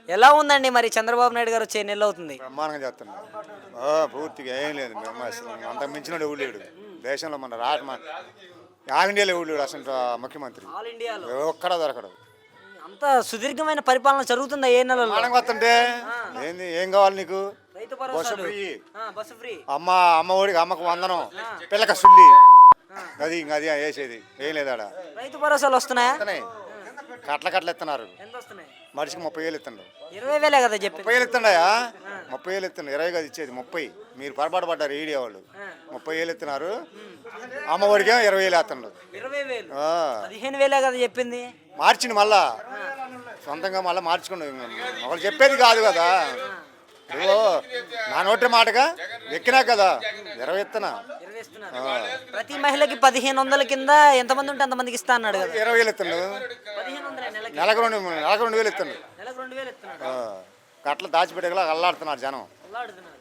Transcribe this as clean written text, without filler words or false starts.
ఎలా ఉందండి మరి చంద్రబాబు నాయుడు గారు వచ్చే నెల అవుతుంది? బ్రహ్మాండంగా చేస్తున్నాడు. పూర్తిగా ఏం లేదు మేము అసలు అంత మించిన ఎవడు లేడు దేశంలో. మన ఆల్ ఇండియాలో ఎవడు లేడు అసలు ముఖ్యమంత్రి ఆల్ ఇండియాలో ఒక్కడా దొరకడు. అంత సుదీర్ఘమైన పరిపాలన జరుగుతుందా ఏ నెలలో? బ్రహ్మాండంగా వస్తుంటే ఏంది ఏం కావాలి నీకు? రైతు బస్సు భరోసాలు, ఫ్రీ, బస్సు ఫ్రీ, అమ్మ ఒడికి అమ్మకు వందనం, పిల్లక సుల్లి, అది ఇంకా అది వేసేది ఏం లేదాడ. రైతు భరోసాలు వస్తున్నాయా? కట్ల ఇస్తున్నారు. ఎంత వస్తున్నాయి? మనిషికి 30,000 ఇస్తుండ్రు. 20,000 కదా చెప్పి. 30,000 ఇస్తుండయా? 30,000 ఇస్తున్నారు. 20 కాదు ఇచ్చేది 30. మీరు పొరపాటు పడ్డారు ఈడియా వాళ్ళు. 30,000 ఇస్తున్నారు. అమ్మ ఒడికే 20,000 వేస్తుండ్రు. 20,000 15,000 కదా చెప్పింది. మార్చింది మళ్ళా సొంతంగా మళ్ళీ మార్చుకుండు. ఒకళ్ళు చెప్పేది కాదు కదా. ఇదిగో నా నోటి మాటగా ఎక్కినా కదా 20 ఇస్తున్నా. 20 ఇస్తున్నారు. ప్రతి మహిళకి 1,500 కింద ఎంతమంది ఉంటే అంతమందికి ఇస్తా అన్నాడు కదా. 20,000 ఇస్తుండు. 1,500 నెలకు 2,000 ఇస్తుండు. నెలకు 2,000 ఇస్తున్నాడు. కట్ల దాచిపెట్టేలా అల్లాడుతున్నాడు జనం. అల్లాడుతున్నారు.